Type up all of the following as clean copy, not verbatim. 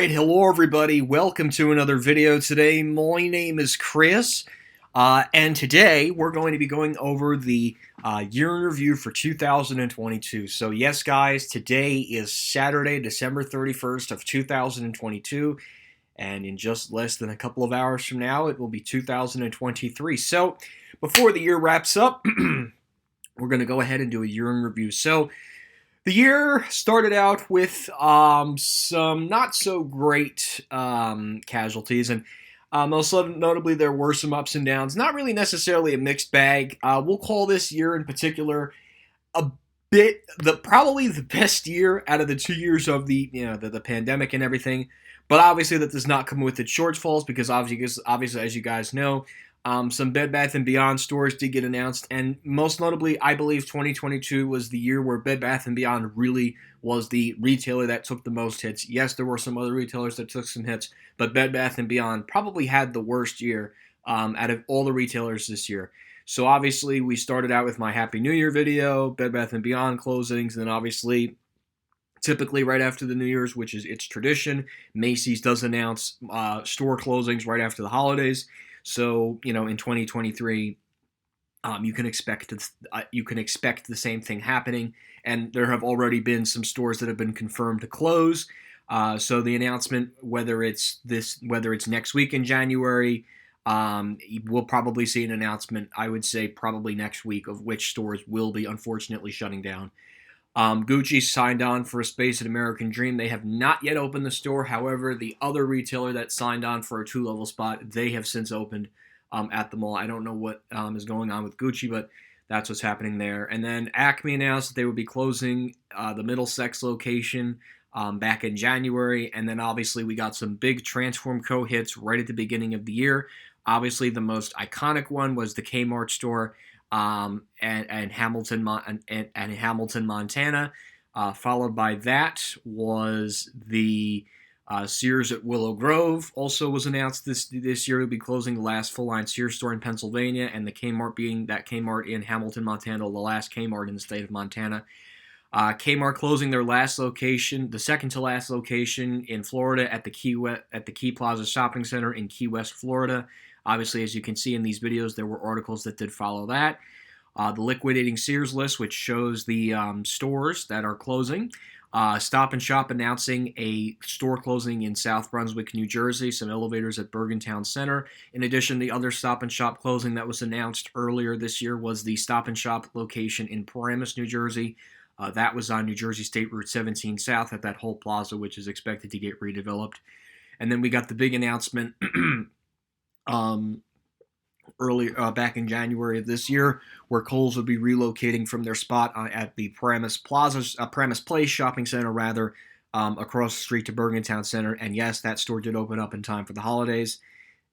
Hey, hello everybody, welcome to another video today. My name is Chris, and today we're going to be going over the year in review for 2022. So yes guys, today is Saturday, December 31st of 2022, and in just less than a couple of hours from now it will be 2023. So before the year wraps up, we're going to go ahead and do a year in review. So the year started out with some not so great casualties, and most notably there were some ups and downs. Not really necessarily a mixed bag. We'll call this year in particular a bit probably the best year out of the 2 years of the pandemic and everything. But obviously that does not come with its shortfalls because obviously as you guys know, some Bed Bath & Beyond stores did get announced, and most notably, I believe 2022 was the year where Bed Bath & Beyond really was the retailer that took the most hits. Yes, there were some other retailers that took some hits, but Bed Bath & Beyond probably had the worst year out of all the retailers this year. So obviously, we started out with my Happy New Year video, Bed Bath & Beyond closings, and then obviously, typically right after the New Year's, which is its tradition, Macy's does announce store closings right after the holidays. So, in 2023, you can expect the same thing happening, and there have already been some stores that have been confirmed to close. So the announcement, whether it's next week in January, we'll probably see an announcement. I would say probably next week of which stores will be unfortunately shutting down. Gucci signed on for a space at American Dream. They have not yet opened the store. However, the other retailer that signed on for a two-level spot, they have since opened at the mall. I don't know what is going on with Gucci, but that's what's happening there. And then Acme announced that they would be closing the Middlesex location back in January. And then obviously we got some big Transform Co. hits right at the beginning of the year. Obviously the most iconic one was the Kmart store and Hamilton, Montana. Followed by that was the Sears at Willow Grove. Also was announced this year will be closing the last full line Sears store in Pennsylvania, and the Kmart being that Kmart in Hamilton, Montana, the last Kmart in the state of Montana. Kmart closing their last location, the second to last location in Florida at the Key Plaza Shopping Center in Key West, Florida. Obviously, as you can see in these videos, there were articles that did follow that. The liquidating Sears list, which shows the stores that are closing. Stop and Shop announcing a store closing in South Brunswick, New Jersey. Some elevators at Bergentown Center. In addition, the other Stop and Shop closing that was announced earlier this year was the Stop and Shop location in Paramus, New Jersey. That was on New Jersey State Route 17 South at that whole plaza, which is expected to get redeveloped. And then we got the big announcement early back in January of this year, where Kohl's would be relocating from their spot at the Paramus Place Shopping Center, rather, across the street to Bergentown Center. And yes, that store did open up in time for the holidays,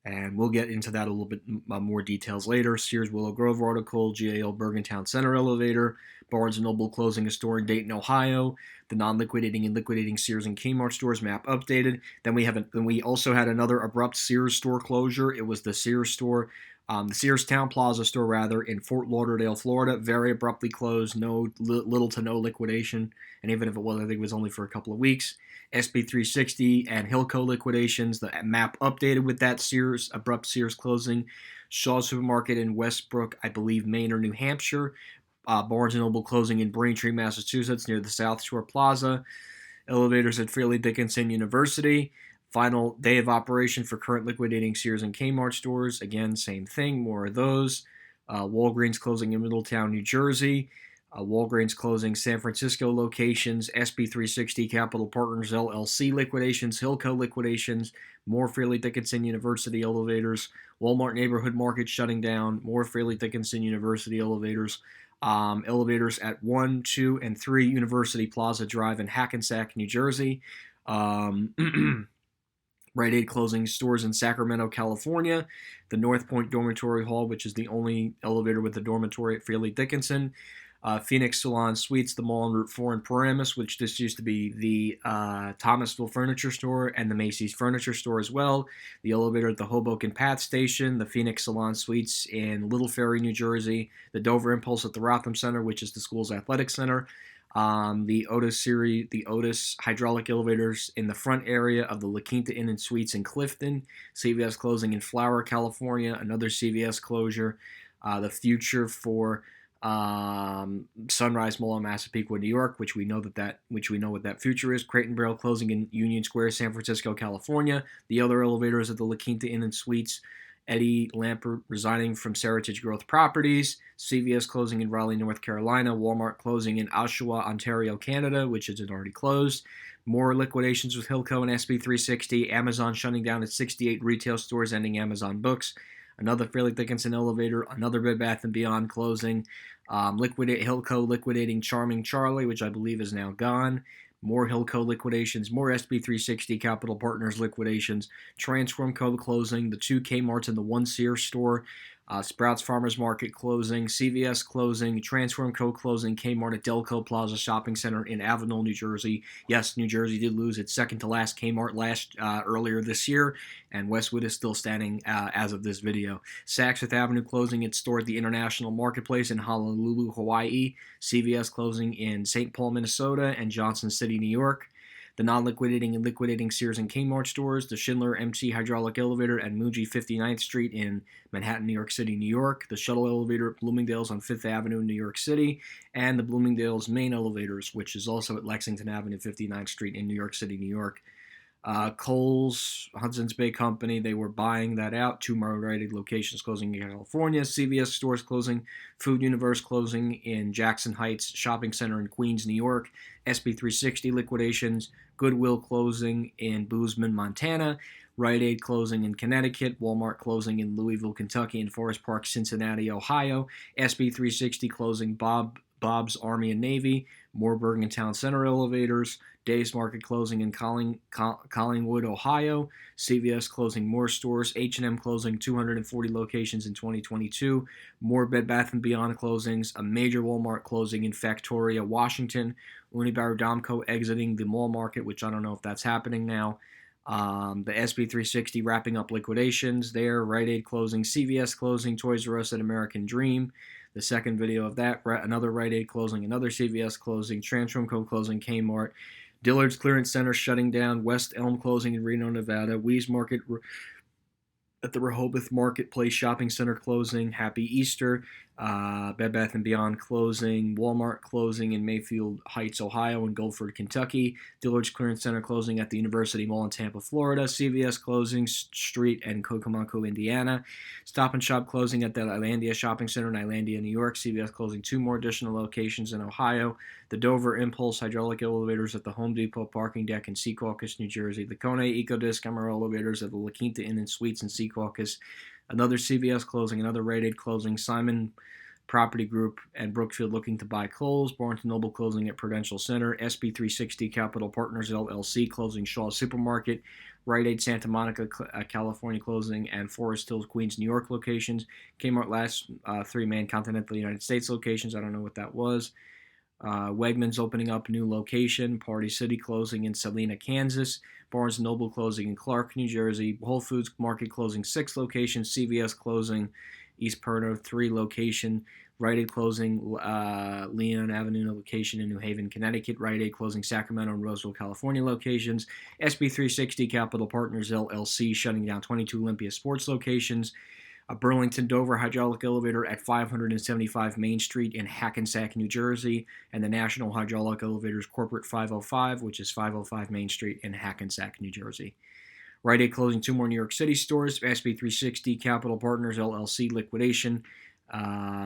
and we'll get into that a little bit more details later. Sears Willow Grove article, GAL Bergentown Center elevator, Barnes & Noble closing a store in Dayton, Ohio, the non-liquidating and liquidating Sears and Kmart stores map updated. Then we also had another abrupt Sears store closure. It was the Sears store, the Sears Town Plaza store rather, in Fort Lauderdale, Florida, very abruptly closed, little to no liquidation, and even if it was, I think it was only for a couple of weeks. SB360 and Hilco liquidations, the map updated with that abrupt Sears closing. Shaw Supermarket in Westbrook, I believe, Maine or New Hampshire. Barnes & Noble closing in Braintree, Massachusetts, near the South Shore Plaza. Elevators at Fairleigh Dickinson University. Final day of operation for current liquidating Sears and Kmart stores. Again, same thing, more of those. Walgreens closing in Middletown, New Jersey. Walgreens closing San Francisco locations. SB360 Capital Partners LLC liquidations. Hilco liquidations. More Fairleigh Dickinson University elevators. Walmart Neighborhood Market shutting down. More Fairleigh Dickinson University elevators. Elevators at 1, 2, and 3 University Plaza Drive in Hackensack, New Jersey. Rite Aid closing stores in Sacramento, California. The North Point Dormitory Hall, which is the only elevator with a dormitory at Fairleigh Dickinson. Phoenix Salon Suites, the mall on Route 4 in Paramus, which this used to be the Thomasville Furniture Store and the Macy's Furniture Store as well. The elevator at the Hoboken Path Station, the Phoenix Salon Suites in Little Ferry, New Jersey. The Dover Impulse at the Rotham Center, which is the school's athletic center. The Otis hydraulic elevators in the front area of the La Quinta Inn and Suites in Clifton. CVS closing in Flower, California. Another CVS closure. The future for Sunrise Mall in Massapequa, New York, which we know what that future is. Crate and Barrel closing in Union Square, San Francisco, California. The other elevators at the La Quinta Inn and Suites. Eddie Lampert resigning from Seritage Growth Properties. CVS closing in Raleigh, North Carolina. Walmart closing in Oshawa, Ontario, Canada, which is already closed. More liquidations with Hilco and SB360. Amazon shutting down its 68 retail stores, ending Amazon Books. Another Fairleigh Dickinson elevator. Another Bed Bath & Beyond closing. Hilco liquidating Charming Charlie, which I believe is now gone. More Hilco liquidations, more SB360 Capital Partners liquidations, Transform Co. closing, the 2 Kmarts and the 1 Sears store, Sprouts Farmers Market closing, CVS closing, Transform Co. closing, Kmart at Delco Plaza Shopping Center in Avenel, New Jersey. Yes, New Jersey did lose its second to last Kmart earlier this year, and Westwood is still standing as of this video. Saks Fifth Avenue closing its store at the International Marketplace in Honolulu, Hawaii. CVS closing in St. Paul, Minnesota, and Johnson City, New York. The non-liquidating and liquidating Sears and Kmart stores, the Schindler MC Hydraulic Elevator at Muji 59th Street in Manhattan, New York City, New York, the Shuttle Elevator at Bloomingdale's on 5th Avenue, New York City, and the Bloomingdale's Main Elevators, which is also at Lexington Avenue, 59th Street in New York City, New York. Kohl's, Hudson's Bay Company, they were buying that out. 2 more rated locations closing in California. CVS stores closing. Food Universe closing in Jackson Heights Shopping Center in Queens, New York. SB360 liquidations. Goodwill closing in Bozeman, Montana. Rite Aid closing in Connecticut. Walmart closing in Louisville, Kentucky, and Forest Park, Cincinnati, Ohio. SB360 closing Bob's Army and Navy. More Bergen Town Center elevators. Days Market closing in Collingwood, Ohio. CVS closing more stores. H&M closing 240 locations in 2022. More Bed Bath & Beyond closings. A major Walmart closing in Factoria, Washington. Unibail-Rodamco exiting the mall market, which I don't know if that's happening now. The SB360 wrapping up liquidations there. Rite Aid closing. CVS closing. Toys R Us at American Dream. The second video of that, another Rite Aid closing, another CVS closing, Transform Co. closing, Kmart, Dillard's Clearance Center shutting down, West Elm closing in Reno, Nevada, Wee's Market at the Rehoboth Marketplace Shopping Center closing, Happy Easter, Bed Bath & Beyond closing, Walmart closing in Mayfield Heights, Ohio, and Guilford, Kentucky, Dillard's Clearance Center closing at the University Mall in Tampa, Florida, CVS closing Street and Cocomaco, Indiana, Stop and Shop closing at the Islandia Shopping Center in Islandia, New York, CVS closing 2 more additional locations in Ohio, the Dover Impulse hydraulic elevators at the Home Depot parking deck in Secaucus, New Jersey, the Kone EcoDisc MR elevators at the La Quinta Inn and Suites in Secaucus, another CVS closing, another Rite Aid closing, Simon Property Group and Brookfield looking to buy Kohl's, Barnes & Noble closing at Prudential Center, SB360 Capital Partners LLC closing Shaw Supermarket, Rite Aid Santa Monica, California closing, and Forest Hills, Queens, New York locations, Kmart last 3-man Continental United States locations, I don't know what that was, Wegmans opening up new location, Party City closing in Salina, Kansas, Barnes & Noble closing in Clark, New Jersey, Whole Foods Market closing 6 locations, CVS closing East Perno 3 location, Rite Aid closing Leon Avenue location in New Haven, Connecticut, Rite Aid closing Sacramento and Roseville, California locations, SB360 Capital Partners LLC shutting down 22 Olympia Sports locations, a Burlington Dover hydraulic elevator at 575 Main Street in Hackensack, New Jersey, and the National Hydraulic Elevators Corporate 505, which is 505 Main Street in Hackensack, New Jersey. Rite Aid closing 2 more New York City stores, SB360 Capital Partners LLC liquidation,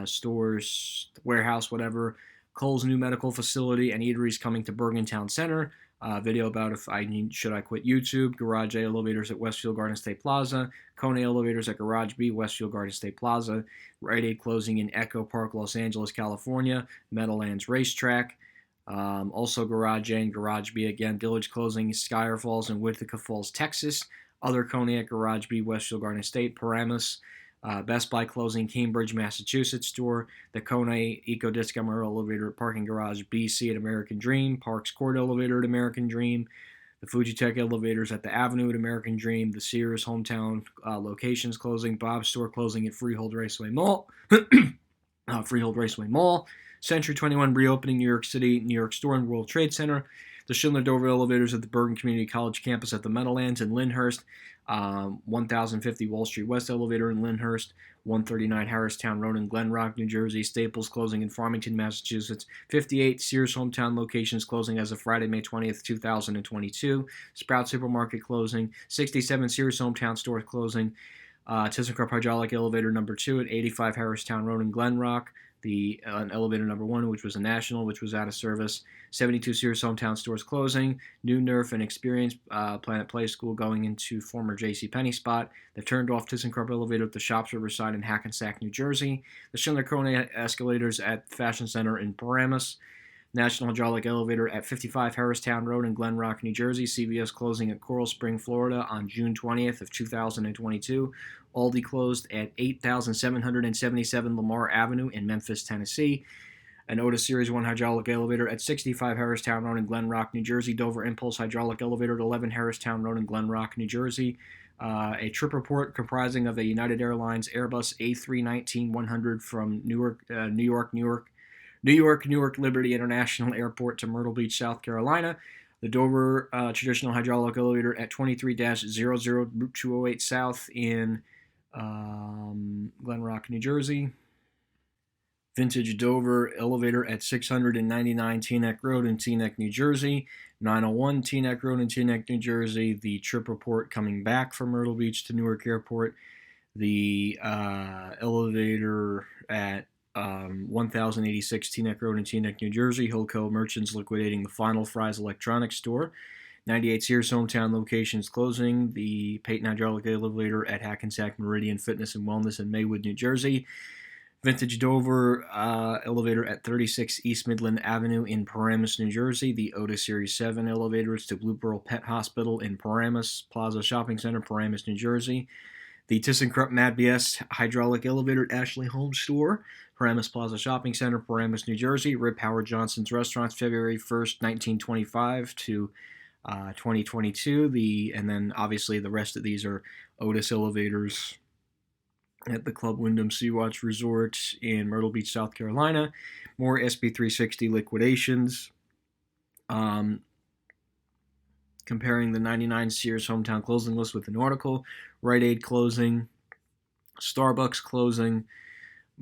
stores, warehouse, whatever. Kohl's new medical facility and eateries coming to Bergen Town Center. Video about should I quit YouTube. Garage A elevators at Westfield Garden State Plaza. Kone elevators at Garage B, Westfield Garden State Plaza. Rite Aid closing in Echo Park, Los Angeles, California. Meadowlands Racetrack. Also Garage A and Garage B again. Dillard's closing Schuyler Falls and Whitaker Falls, Texas. Other Kone at Garage B, Westfield Garden State. Paramus. Best Buy closing Cambridge, Massachusetts store, the Kone EcoDisc MR elevator at Parking Garage BC at American Dream, Parks Court elevator at American Dream, the Fujitec elevators at the Avenue at American Dream, the Sears hometown locations closing, Bob's store closing at Freehold Raceway Mall, Century 21 reopening New York City, New York store and World Trade Center. The Schindler-Dover elevators at the Bergen Community College campus at the Meadowlands in Lyndhurst. 1050 Wall Street West elevator in Lyndhurst. 139 Harristown Road in Glen Rock, New Jersey. Staples closing in Farmington, Massachusetts. 58 Sears hometown locations closing as of Friday, May 20th, 2022. Sprout Supermarket closing. 67 Sears hometown stores closing. ThyssenKrupp hydraulic elevator number 2 at 85 Harristown Road in Glen Rock. The elevator number 1, which was a national, which was out of service. 72 Sears hometown stores closing. New Nerf and Experience Planet Play School going into former JCPenney spot. The turned off ThyssenKrupp elevator at the Shops Riverside in Hackensack, New Jersey. The Schindler Cronin escalators at Fashion Center in Paramus. National Hydraulic Elevator at 55 Harristown Road in Glen Rock, New Jersey. CVS closing at Coral Spring, Florida on June 20th of 2022. Aldi closed at 8777 Lamar Avenue in Memphis, Tennessee. An Otis Series 1 hydraulic elevator at 65 Harristown Road in Glen Rock, New Jersey. Dover Impulse hydraulic elevator at 11 Harristown Road in Glen Rock, New Jersey. A trip report comprising of a United Airlines Airbus A319-100 from Newark Liberty International Airport to Myrtle Beach, South Carolina. The Dover traditional hydraulic elevator at 23-00 Route 208 South in Glen Rock, New Jersey. Vintage Dover elevator at 699 Teaneck Road in Teaneck, New Jersey. 901 Teaneck Road in Teaneck, New Jersey. The trip report coming back from Myrtle Beach to Newark Airport. The elevator at 1086 Teaneck Road in Teaneck, New Jersey. Hilco Merchants liquidating the Final Fries Electronics Store. 98 Sears hometown locations closing. The Peyton Hydraulic Elevator at Hackensack Meridian Fitness and Wellness in Maywood, New Jersey. Vintage Dover elevator at 36 East Midland Avenue in Paramus, New Jersey. The Otis Series 7 elevators to Blue Pearl Pet Hospital in Paramus Plaza Shopping Center, Paramus, New Jersey. The ThyssenKrupp Mad BS hydraulic elevator at Ashley Home Store, Paramus Plaza Shopping Center, Paramus, New Jersey. Rip Howard Johnson's Restaurants, February 1st, 1925 to 2022. And then obviously the rest of these are Otis elevators at the Club Wyndham Sea-Watch Resort in Myrtle Beach, South Carolina. More SB360 liquidations. Comparing the 99 Sears hometown closing list with an article. Rite Aid closing. Starbucks closing.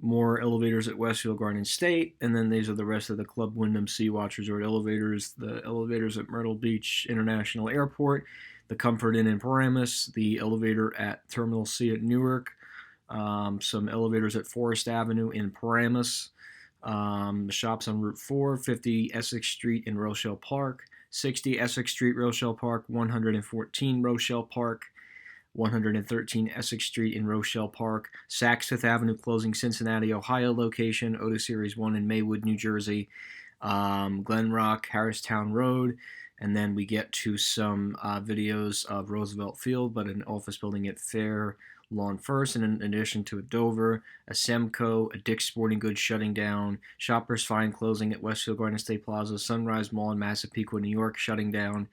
More elevators at Westfield Garden State. And then these are the rest of the Club Wyndham Sea-Watch Resort elevators. The elevators at Myrtle Beach International Airport. The Comfort Inn in Paramus. The elevator at Terminal C at Newark. Some elevators at Forest Avenue in Paramus. The shops on Route 4, 50 Essex Street in Rochelle Park, 60 Essex Street, Rochelle Park, 114 Rochelle Park, 113 Essex Street in Rochelle Park, Saks Fifth Avenue closing Cincinnati, Ohio location, Otis Series 1 in Maywood, New Jersey, Glen Rock, Harristown Road, and then we get to some videos of Roosevelt Field, but an office building at Fair Lawn First, and in addition to a Dover, a Semco, a Dick's Sporting Goods shutting down, Shoppers Find closing at Westfield Garden State Plaza, Sunrise Mall in Massapequa, New York shutting down,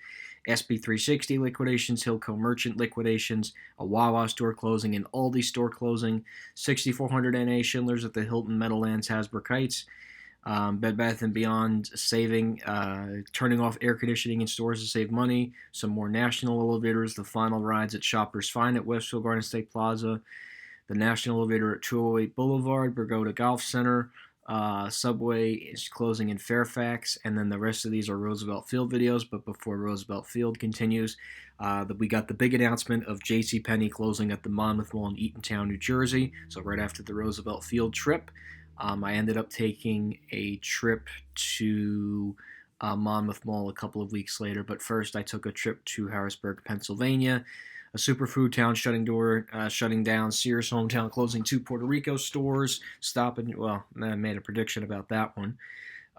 SB360 liquidations, Hilco Merchant liquidations, a Wawa store closing, an Aldi store closing, 6400 NA Schindlers at the Hilton Meadowlands Hasbrook Heights, Bed Bath & Beyond saving, turning off air conditioning in stores to save money, some more national elevators, the final rides at Shoppers Find at Westfield Garden State Plaza, the national elevator at 208 Boulevard, Bergoda Golf Center, Subway is closing in Fairfax, and then the rest of these are Roosevelt Field videos. But before Roosevelt Field continues, we got the big announcement of JCPenney closing at the Monmouth Mall in Eatontown, New Jersey. So right after the Roosevelt Field trip, I ended up taking a trip to Monmouth Mall a couple of weeks later. But first, I took a trip to Harrisburg, Pennsylvania. A superfood town shutting down. Sears hometown closing 2 Puerto Rico stores. I made a prediction about that one.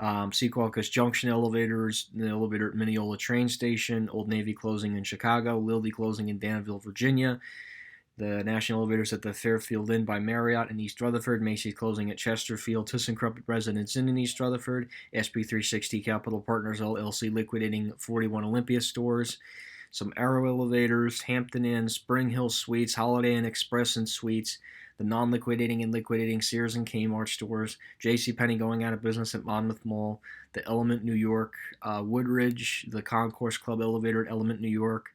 Secaucus Junction elevators, the elevator at Mineola train station. Old Navy closing in Chicago. Lilly closing in Danville, Virginia. The national elevators at the Fairfield Inn by Marriott in East Rutherford. Macy's closing at Chesterfield. ThyssenKrupp Residence Inn in East Rutherford. SB360 Capital Partners LLC liquidating 41 Olympia stores. Some Arrow elevators, Hampton Inn, Spring Hill Suites, Holiday Inn Express and Suites, the non-liquidating and liquidating Sears and Kmart stores, JCPenney going out of business at Monmouth Mall, the Element New York, Woodridge, the Concourse Club elevator at Element New York,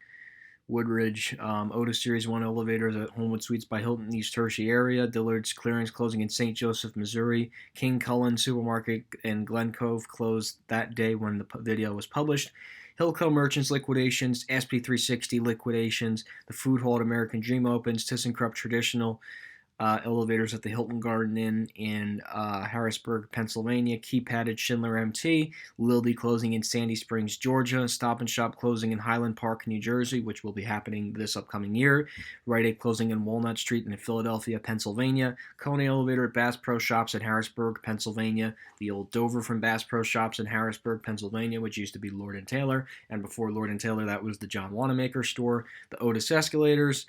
Woodridge, Otis Series 1 elevators at Homewood Suites by Hilton East Hershey area, Dillard's Clearance closing in St. Joseph, Missouri, King Cullen Supermarket in Glen Cove closed that day when the video was published, Hillco Merchants liquidations, SP360 liquidations, the Food Hall at American Dream opens, ThyssenKrupp Traditional elevators at the Hilton Garden Inn in Harrisburg, Pennsylvania, Keypad at Schindler MT, Lildy closing in Sandy Springs, Georgia, Stop and Shop closing in Highland Park, New Jersey, which will be happening this upcoming year, Rite Aid closing in Walnut Street in Philadelphia, Pennsylvania, Kone elevator at Bass Pro Shops in Harrisburg, Pennsylvania, the old Dover from Bass Pro Shops in Harrisburg, Pennsylvania, which used to be Lord & Taylor, and before Lord & Taylor that was the John Wanamaker store, the Otis escalators,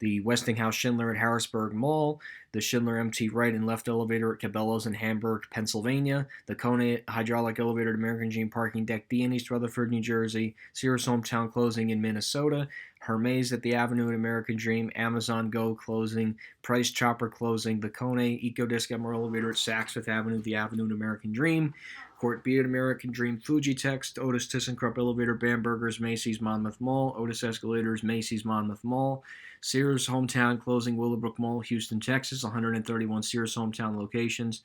the Westinghouse Schindler at Harrisburg Mall, the Schindler MT right and left elevator at Cabela's in Hamburg, Pennsylvania, the Kone hydraulic elevator at American Dream Parking Deck D in East Rutherford, New Jersey, Sears Hometown closing in Minnesota, Hermes at the Avenue at American Dream, Amazon Go closing, Price Chopper closing, the Kone EcoDisc Emerald elevator at Saks Fifth Avenue, the Avenue at American Dream, Court B at American Dream, Fujitex, Otis ThyssenKrupp elevator, Bamberger's, Macy's, Monmouth Mall, Otis escalators, Macy's, Monmouth Mall, Sears Hometown closing, Willowbrook Mall, Houston, Texas, 131 Sears Hometown locations.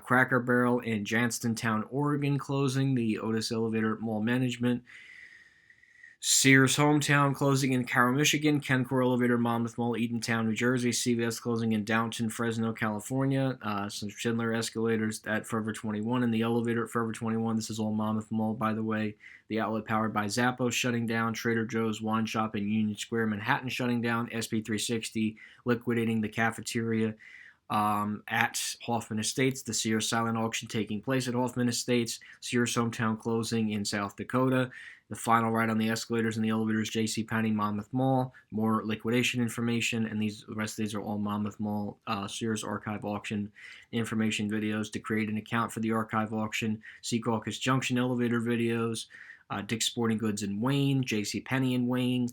Cracker Barrel in Johnstontown, Oregon closing, the Otis Elevator Mall Management. Sears Hometown closing in Carroll, Michigan, Kencor Elevator, Monmouth Mall, Eatontown, New Jersey, CVS closing in Downton, Fresno, California, some Schindler escalators at Forever 21, and the elevator at Forever 21, this is all Monmouth Mall, by the way, the outlet powered by Zappos shutting down, Trader Joe's Wine Shop in Union Square, Manhattan shutting down, SP360 liquidating the cafeteria at Hoffman Estates, the Sears silent auction taking place at Hoffman Estates, Sears Hometown closing in South Dakota, the final ride on the escalators and the elevators, JCPenney, Monmouth Mall, more liquidation information, and the rest of these are all Monmouth Mall Sears archive auction information videos. To create an account for the archive auction, Secaucus Junction elevator videos, Dick's Sporting Goods in Wayne, JCPenney in Wayne,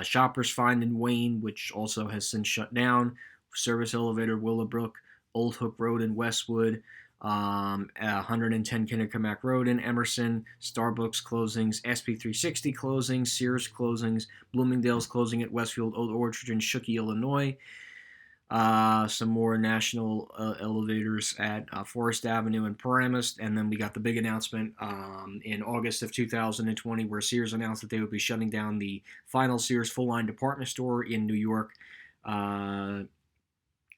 Shoppers Find in Wayne, which also has since shut down, Service Elevator Willowbrook, Old Hook Road in Westwood, 110 Kennecott Road in Emerson, Starbucks closings, SP360 closings, Sears closings, Bloomingdale's closing at Westfield Old Orchard in Shookie, Illinois. Some more national elevators at Forest Avenue and Paramus, and then we got the big announcement in August of 2020 where Sears announced that they would be shutting down the final Sears full-line department store in New York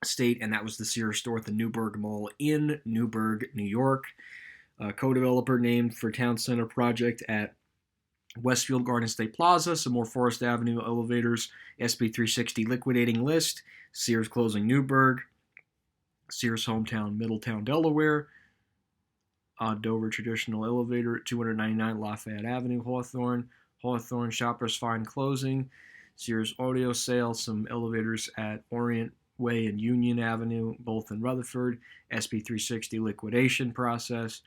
State, and that was the Sears store at the Newburgh Mall in Newburgh, New York. Co-developer named for Town Center project at Westfield Garden State Plaza. Some more Forest Avenue elevators. SP360 liquidating list. Sears closing Newburgh. Sears Hometown, Middletown, Delaware. Dover Traditional Elevator at 299 Lafayette Avenue, Hawthorne. Hawthorne Shoppers Find closing. Sears Audio Sale. Some elevators at Orient Way and Union Avenue, both in Rutherford. SP360 liquidation process.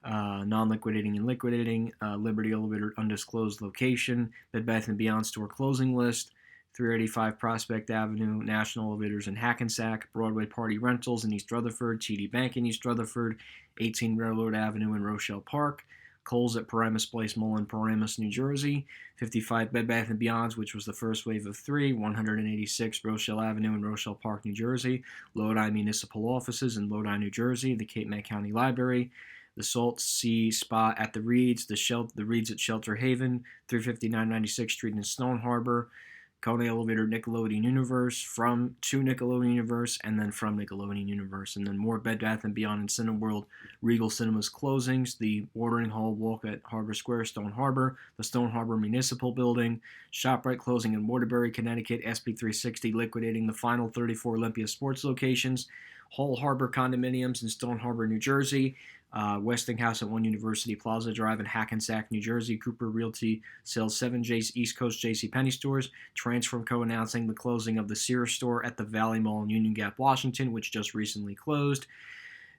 Non-liquidating and liquidating. Liberty Elevator undisclosed location. Bed Bath & Beyond store closing list. 385 Prospect Avenue, National Elevators in Hackensack, Broadway Party Rentals in East Rutherford, TD Bank in East Rutherford, 18 Railroad Avenue in Rochelle Park, Kohl's at Paramus Place Mall in Paramus, New Jersey, 55 Bed Bath & Beyonds, which was the first wave of 3, 186 Rochelle Avenue in Rochelle Park, New Jersey, Lodi Municipal Offices in Lodi, New Jersey, the Cape May County Library, the Salt Sea Spa at the Reeds, the Reeds at Shelter Haven, 359 96th Street in Stone Harbor, Kone Elevator Nickelodeon Universe, to Nickelodeon Universe, and then from Nickelodeon Universe. And then more Bed Bath & Beyond and Cineworld Regal Cinemas closings, the Watering Hall Walk at Harbor Square, Stone Harbor, the Stone Harbor Municipal Building, ShopRite closing in Waterbury, Connecticut, SP360 liquidating the final 34 Olympia Sports locations, Hall Harbor Condominiums in Stone Harbor, New Jersey, Westinghouse at 1 University Plaza Drive in Hackensack, New Jersey. Cooper Realty sells 7 East Coast JCPenney stores. Transformco announcing the closing of the Sears store at the Valley Mall in Union Gap, Washington, which just recently closed.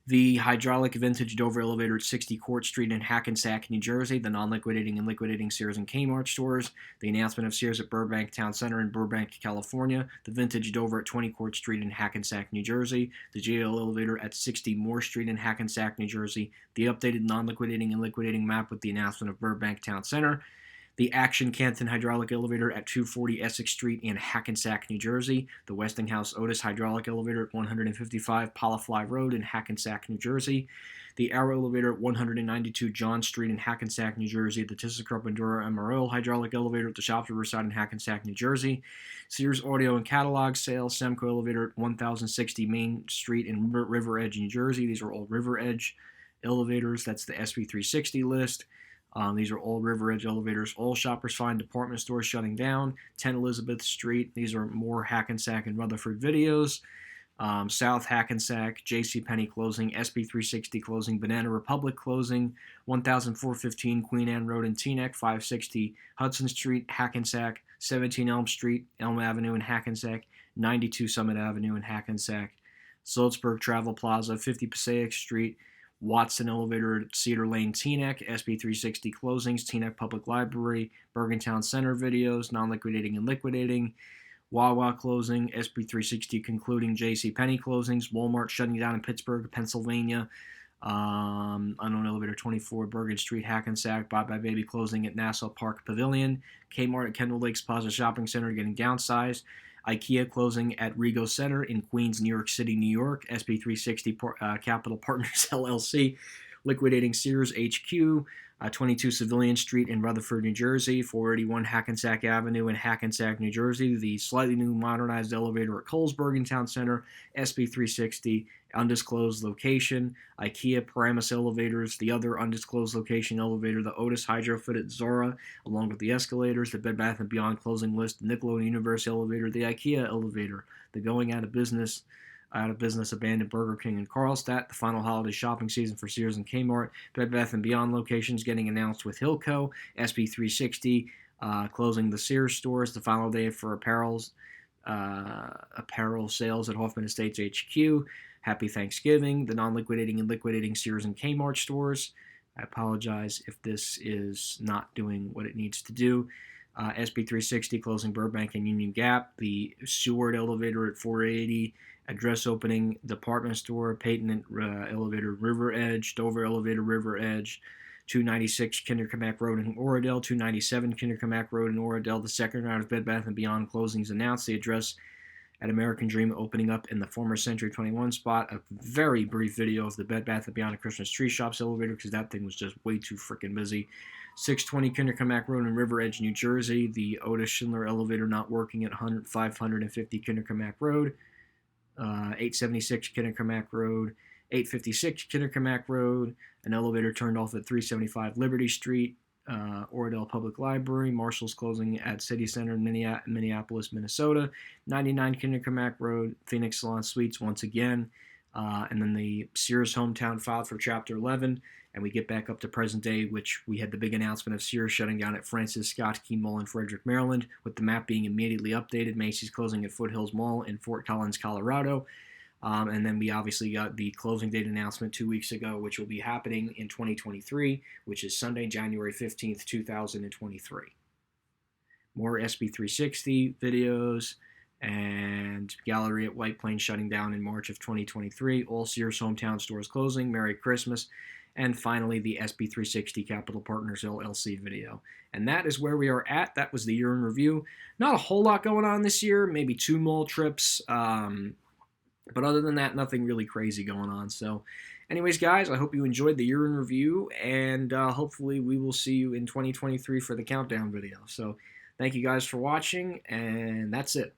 The hydraulic vintage Dover elevator at 60 Court Street in Hackensack, New Jersey. The non-liquidating and liquidating Sears and Kmart stores. The announcement of Sears at Burbank Town Center in Burbank, California. The vintage Dover at 20 Court Street in Hackensack, New Jersey. The JL elevator at 60 Moore Street in Hackensack, New Jersey. The updated non-liquidating and liquidating map with the announcement of Burbank Town Center. The Action Canton hydraulic elevator at 240 Essex Street in Hackensack, New Jersey. The Westinghouse Otis hydraulic elevator at 155 Polyfly Road in Hackensack, New Jersey. The Arrow elevator at 192 John Street in Hackensack, New Jersey. The ThyssenKrupp Enduro MRO hydraulic elevator at the Shops Riverside in Hackensack, New Jersey. Sears Audio and Catalog Sales Semco elevator at 1060 Main Street in River Edge, New Jersey. These are all River Edge elevators. That's the SB360 list. These are all River Edge elevators. All Shoppers Find department stores shutting down. 10 Elizabeth Street. These are more Hackensack and Rutherford videos. South Hackensack, JCPenney closing, SB360 closing, Banana Republic closing, 1,415 Queen Anne Road in Teaneck, 560 Hudson Street, Hackensack, 17 Elm Street, Elm Avenue in Hackensack, 92 Summit Avenue in Hackensack, Salzburg Travel Plaza, 50 Passaic Street, Watson Elevator at Cedar Lane, Teaneck, SB360 closings, Teaneck Public Library, Bergentown Center videos, non-liquidating and liquidating, Wawa closing, SB360 concluding, JCPenney closings, Walmart shutting down in Pittsburgh, Pennsylvania, Unknown Elevator 24, Bergen Street, Hackensack, Bye Bye Baby closing at Nassau Park Pavilion, Kmart at Kendall Lakes Plaza Shopping Center getting downsized, IKEA closing at Rego Center in Queens, New York City, New York. SB360 Capital Partners LLC liquidating Sears HQ. 22 Civilian Street in Rutherford, New Jersey. 481 Hackensack Avenue in Hackensack, New Jersey. The slightly new modernized elevator at Colesburg Town Center. SB360 undisclosed location. IKEA Paramus Elevators, the other undisclosed location elevator, the Otis Hydrofit at Zora, along with the escalators, the Bed Bath & Beyond closing list, the Nickelodeon Universe elevator, the IKEA elevator, the going out of business abandoned Burger King in Carlstadt, the final holiday shopping season for Sears and Kmart, Bed Bath & Beyond locations getting announced with Hilco, SB360 closing the Sears stores, the final day for apparel sales at Hoffman Estates HQ, Happy Thanksgiving, the non-liquidating and liquidating Sears and Kmart stores. I apologize if this is not doing what it needs to do. SB360 closing Burbank and Union Gap, the Seward elevator at 480, address opening department store, Peyton elevator River Edge, Dover elevator River Edge, 296 Kinderkamak Road in Oradell, 297 Kinderkamak Road in Oradell. The second round of Bed Bath & Beyond closings announced. The address at American Dream opening up in the former Century 21 spot. A very brief video of the Bed Bath & Beyond Christmas Tree Shops elevator because that thing was just way too freaking busy. 620 Kinderkamak Road in River Edge, New Jersey. The Otis Schindler elevator not working at 550 Kinderkamak Road. 876 Kinderkamak Road. 856 Kinderkamak Road. An elevator turned off at 375 Liberty Street. Oradell Public Library. Marshall's closing at City Center, Minneapolis, Minnesota. 99 Kinderkamak Road. Phoenix Salon Suites once again. And then the Sears hometown filed for Chapter 11. And we get back up to present day, which we had the big announcement of Sears shutting down at Francis Scott Key Mall in Frederick, Maryland, with the map being immediately updated. Macy's closing at Foothills Mall in Fort Collins, Colorado. And then we obviously got the closing date announcement 2 weeks ago, which will be happening in 2023, which is Sunday, January 15th, 2023. More SB360 videos and Gallery at White Plains shutting down in March of 2023. All Sears hometown stores closing. Merry Christmas. And finally, the SB360 Capital Partners LLC video. And that is where we are at. That was the year in review. Not a whole lot going on this year. Maybe 2 mall trips. But other than that, nothing really crazy going on. So anyways, guys, I hope you enjoyed the year in review. And hopefully we will see you in 2023 for the countdown video. So thank you guys for watching. And that's it.